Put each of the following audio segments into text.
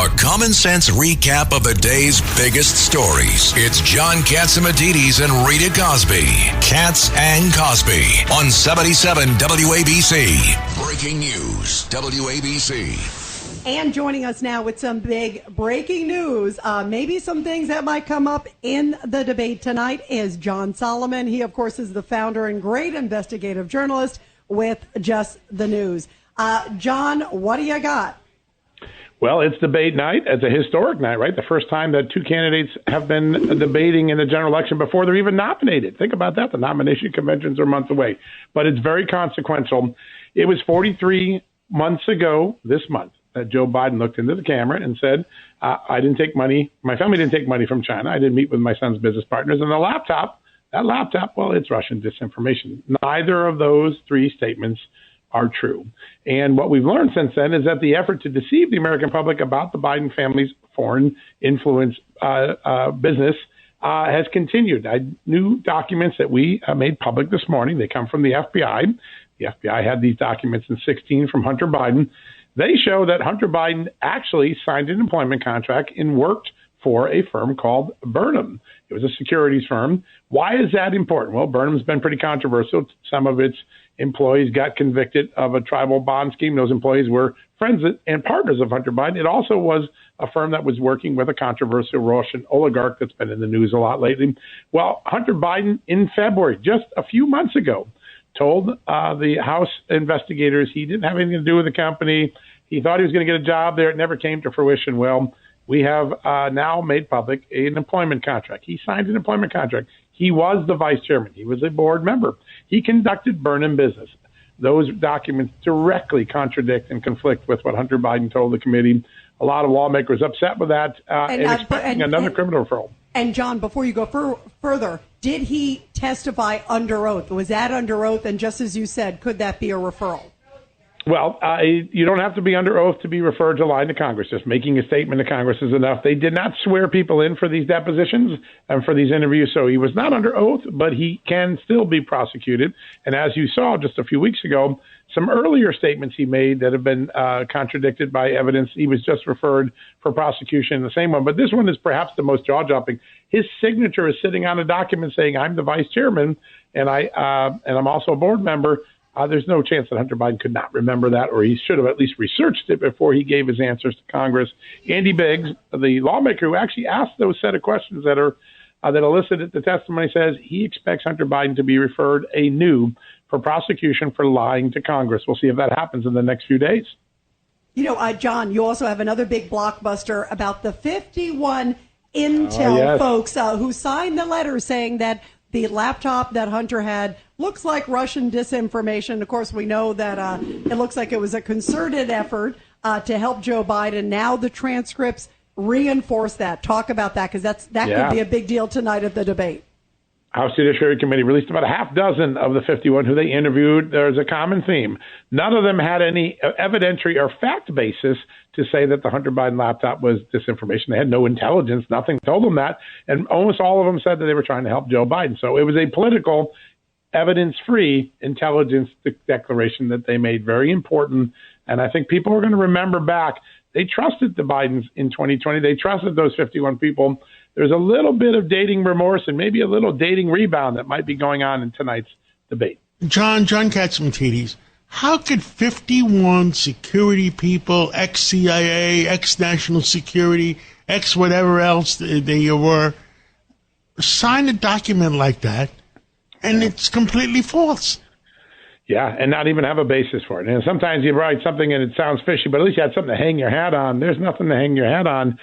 A common sense recap of the day's biggest stories. It's John Catsimatidis and Rita Cosby. Katz and Cosby on 77 WABC. Breaking news, WABC. And joining us now with some big breaking news, maybe some things that might come up in the debate tonight, is John Solomon. He, of course, is the founder and great investigative journalist with Just the News. John, what do you got? Well, it's debate night. It's a historic night, right? The first time that two candidates have been debating in the general election before they're even nominated. Think about that. The nomination conventions are months away. But it's very consequential. It was 43 months ago this month that Joe Biden looked into the camera and said, I didn't take money. My family didn't take money from China. I didn't meet with my son's business partners. And that laptop, well, it's Russian disinformation. Neither of those three statements are true. And what we've learned since then is that the effort to deceive the American public about the Biden family's foreign influence business has continued. New documents that we made public this morning, they come from the FBI. The FBI had these documents in 2016 from Hunter Biden. They show that Hunter Biden actually signed an employment contract and worked for a firm called Burnham. It was a securities firm. Why is that important? Well, Burnham's been pretty controversial. Some of its employees got convicted of a tribal bond scheme. Those employees were friends and partners of Hunter Biden. It also was a firm that was working with a controversial Russian oligarch that's been in the news a lot lately. Well, Hunter Biden in February, just a few months ago, told the House investigators he didn't have anything to do with the company. He thought he was going to get a job there. It never came to fruition. Well, we have now made public an employment contract. He signed an employment contract. He was the vice chairman. He was a board member. He conducted Burnham business. Those documents directly contradict and conflict with what Hunter Biden told the committee. A lot of lawmakers upset with that and expecting another criminal referral. And John, before you go further, did he testify under oath? Was that under oath? And just as you said, could that be a referral? Well, you don't have to be under oath to be referred to lying to Congress. Just making a statement to Congress is enough. They did not swear people in for these depositions and for these interviews, so he was not under oath, but he can still be prosecuted. And as you saw just a few weeks ago, some earlier statements he made that have been contradicted by evidence, he was just referred for prosecution in the same one. But this one is perhaps the most jaw-dropping. His signature is sitting on a document saying, I'm the vice chairman, and I'm also a board member. There's no chance that Hunter Biden could not remember that, or he should have at least researched it before he gave his answers to Congress. Andy Biggs, the lawmaker who actually asked those set of questions that elicited the testimony, says he expects Hunter Biden to be referred anew for prosecution for lying to Congress. We'll see if that happens in the next few days. You know, John, you also have another big blockbuster about the 51 Intel folks who signed the letter saying that the laptop that Hunter had looks like Russian disinformation. Of course, we know that it looks like it was a concerted effort to help Joe Biden. Now the transcripts reinforce that. Talk about that, because that could be a big deal tonight at the debate. House Judiciary Committee released about a half dozen of the 51 who they interviewed. There's a common theme. None of them had any evidentiary or fact basis to say that the Hunter Biden laptop was disinformation. They had no intelligence. Nothing told them that. And almost all of them said that they were trying to help Joe Biden. So it was a political, evidence-free intelligence declaration that they made. Very important. And I think people are going to remember back. They trusted the Bidens in 2020. They trusted those 51 people. There's a little bit of dating remorse and maybe a little dating rebound that might be going on in tonight's debate. John Catsimatidis, how could 51 security people, ex-CIA, ex-national security, ex-whatever else they were, sign a document like that, and it's completely false? Yeah, and not even have a basis for it. And sometimes you write something and it sounds fishy, but at least you had something to hang your hat on. There's nothing to hang your hat on.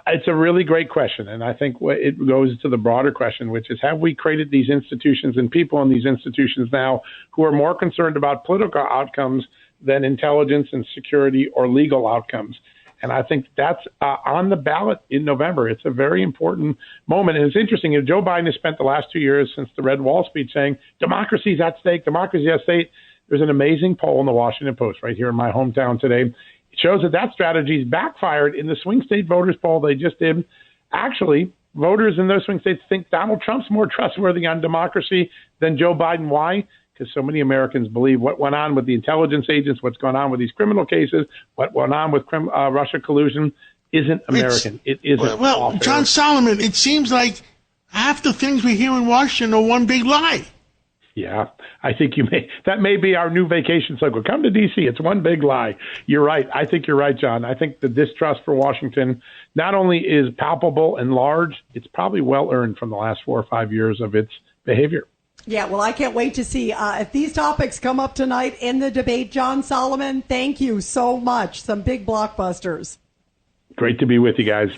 It's a really great question, and I think it goes to the broader question, which is, have we created these institutions and people in these institutions now who are more concerned about political outcomes than intelligence and security or legal outcomes? And I think that's on the ballot in November. It's a very important moment. And it's interesting, Joe Biden has spent the last 2 years since the Red Wall speech saying, democracy's at stake, democracy at stake. There's an amazing poll in the Washington Post right here in my hometown today. It shows that strategy is backfired in the swing state voters poll they just did. Actually, voters in those swing states think Donald Trump's more trustworthy on democracy than Joe Biden. Why? Because so many Americans believe what went on with the intelligence agents, what's going on with these criminal cases, what went on with Russia collusion. isn't American. It isn't. Well, John Solomon, it seems like half the things we hear in Washington are one big lie. Yeah, I think that may be our new vacation cycle. Come to D.C. It's one big lie. You're right. I think you're right, John. I think the distrust for Washington not only is palpable and large, it's probably well earned from the last 4 or 5 years of its behavior. Yeah, well, I can't wait to see if these topics come up tonight in the debate. John Solomon, thank you so much. Some big blockbusters. Great to be with you guys.